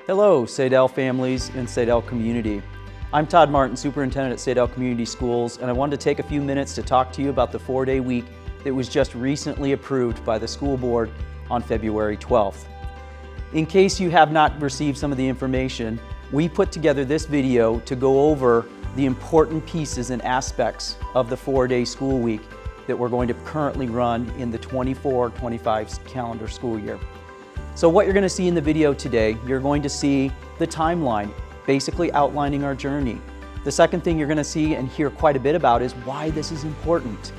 Hello, Sadell families and Sadell community. I'm Todd Martin, Superintendent at Sadell Community Schools, and I wanted to take a few minutes to talk to you about the 4-day week that was just recently approved by the school board on February 12th. In case you have not received some of the information, we put together this video to go over the important pieces and aspects of the 4-day school week that we're going to currently run in the 24-25 calendar school year. So what you're going to see in the video today, you're going to see the timeline, basically outlining our journey. The second thing you're going to see and hear quite a bit about is why this is important.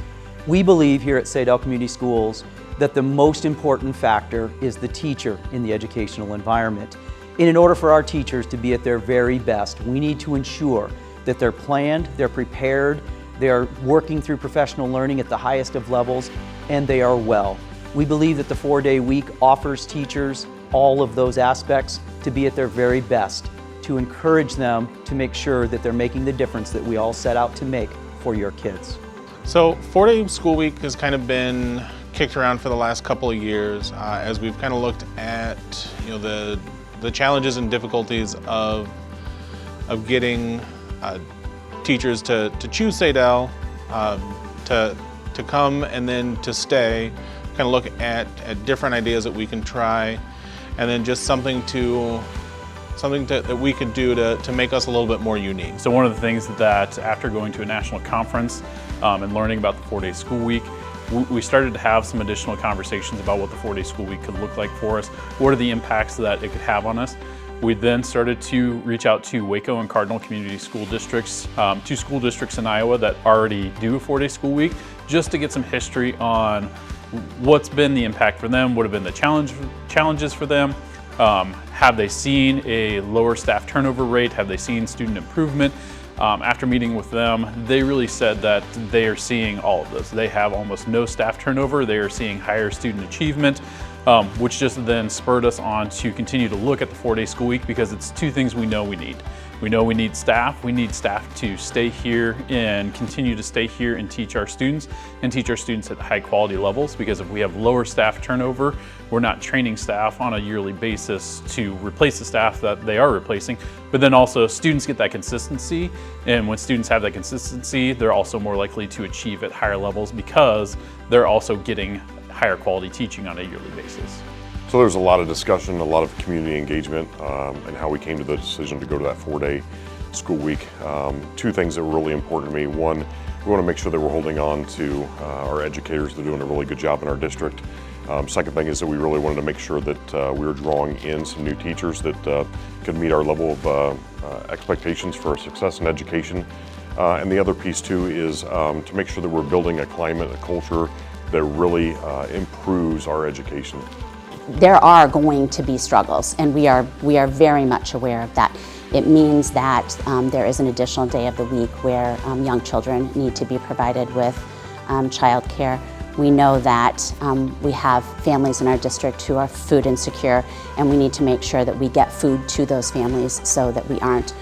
We believe here at Sadell Community Schools that the most important factor is the teacher in the educational environment. And in order for our teachers to be at their very best, we need to ensure that they're planned, they're prepared, they're working through professional learning at the highest of levels, and they are well. We believe that the 4-day week offers teachers all of those aspects to be at their very best, to encourage them to make sure that they're making the difference that we all set out to make for your kids. So 4-day school week has kind of been kicked around for the last couple of years as we've kind of looked at the challenges and difficulties of getting teachers to choose Sadell, to come and then to stay. Kind of look at different ideas that we can try, and then just something that we could do to make us a little bit more unique. So one of the things that after going to a national conference and learning about the 4-day school week, we started to have some additional conversations about what the 4-day school week could look like for us. What are the impacts that it could have on us? We then started to reach out to Waco and Cardinal Community School Districts, 2 school districts in Iowa that already do a 4-day school week, just to get some history on what's been the impact for them, what have been the challenges for them, have they seen a lower staff turnover rate, have they seen student improvement. After meeting with them, they really said that they are seeing all of this. They have almost no staff turnover, they are seeing higher student achievement, which just then spurred us on to continue to look at the 4-day school week, because it's 2 things we know we need. We know we need staff. We need staff to stay here and continue to stay here and teach our students at high quality levels, because if we have lower staff turnover, we're not training staff on a yearly basis to replace the staff that they are replacing. But then also students get that consistency, and when students have that consistency, they're also more likely to achieve at higher levels because they're also getting higher quality teaching on a yearly basis. So there's a lot of discussion, a lot of community engagement, and how we came to the decision to go to that 4-day school week. 2 things that were really important to me. One, we want to make sure that we're holding on to our educators. They're doing a really good job in our district. Second thing is that we really wanted to make sure that we were drawing in some new teachers that could meet our level of expectations for success in education. And the other piece too is to make sure that we're building a climate, a culture that really improves our education. There are going to be struggles, and we are very much aware of that. It means that there is an additional day of the week where young children need to be provided with child care. We know that we have families in our district who are food insecure, and we need to make sure that we get food to those families so that we aren't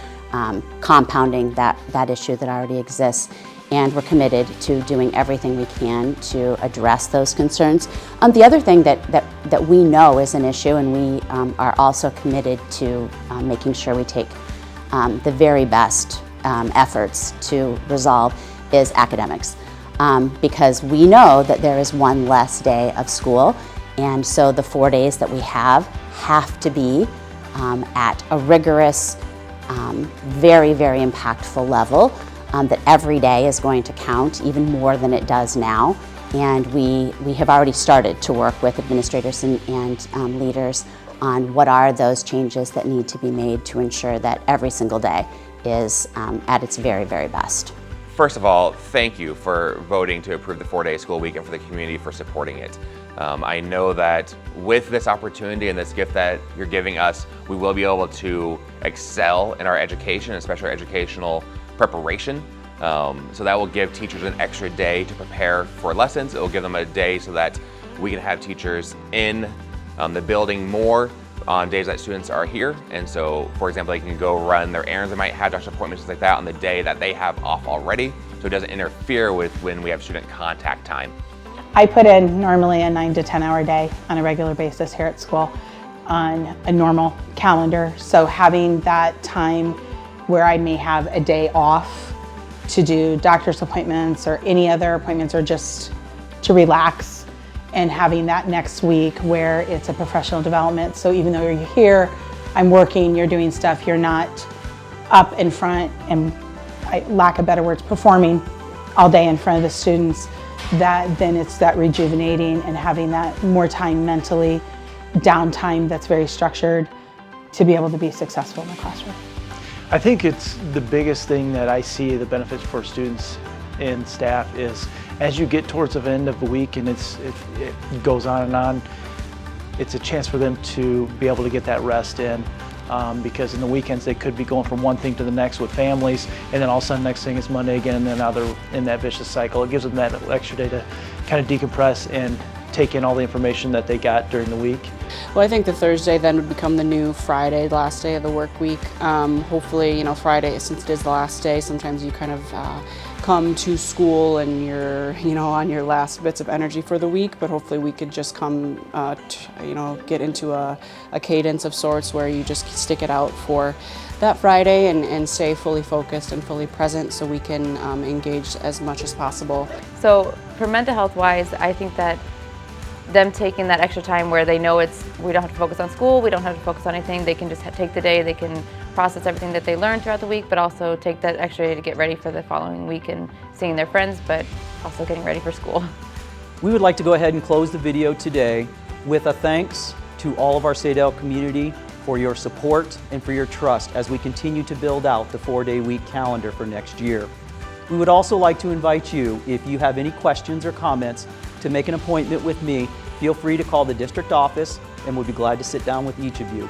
compounding that issue that already exists. And we're committed to doing everything we can to address those concerns. The other thing that we know is an issue, and we are also committed to making sure we take the very best efforts to resolve, is academics. Because we know that there is 1 less day of school, and so the 4 days that we have to be at a rigorous, very, very impactful level. That every day is going to count even more than it does now. And we have already started to work with administrators and leaders on what are those changes that need to be made to ensure that every single day is at its very, very best. First of all, thank you for voting to approve the 4-day school week and for the community for supporting it. I know that with this opportunity and this gift that you're giving us, we will be able to excel in our education, especially our educational preparation. So that will give teachers an extra day to prepare for lessons. It will give them a day so that we can have teachers in the building more on days that students are here. And so, for example, they can go run their errands. They might have doctor's appointments, things like that on the day that they have off already. So it doesn't interfere with when we have student contact time. I put in normally a 9 to 10 hour day on a regular basis here at school. on a normal calendar. So having that time where I may have a day off to do doctor's appointments or any other appointments or just to relax, and having that next week where it's a professional development. So even though you're here, I'm working, you're doing stuff, you're not up in front and, lack of better words, performing all day in front of the students, that then it's that rejuvenating and having that more time mentally, downtime that's very structured to be able to be successful in the classroom. I think it's the biggest thing that I see the benefits for students and staff is as you get towards the end of the week and it goes on and on, it's a chance for them to be able to get that rest in. Because in the weekends they could be going from one thing to the next with families, and then all of a sudden next thing is Monday again, and then now they're in that vicious cycle. It gives them that extra day to kind of decompress and take in all the information that they got during the week. Well, I think the Thursday then would become the new Friday, the last day of the work week. Hopefully, you know, Friday, since it is the last day, sometimes you kind of come to school and you're, you know, on your last bits of energy for the week, but hopefully we could just come, you know, get into a cadence of sorts where you just stick it out for that Friday and stay fully focused and fully present so we can engage as much as possible. So for mental health wise, I think that them taking that extra time where they know we don't have to focus on school, we don't have to focus on anything, they can just take the day, they can process everything that they learned throughout the week, but also take that extra day to get ready for the following week and seeing their friends, but also getting ready for school. We would like to go ahead and close the video today with a thanks to all of our Sadell community for your support and for your trust as we continue to build out the 4-day week calendar for next year. We would also like to invite you, if you have any questions or comments, to make an appointment with me. Feel free to call the district office and we'll be glad to sit down with each of you.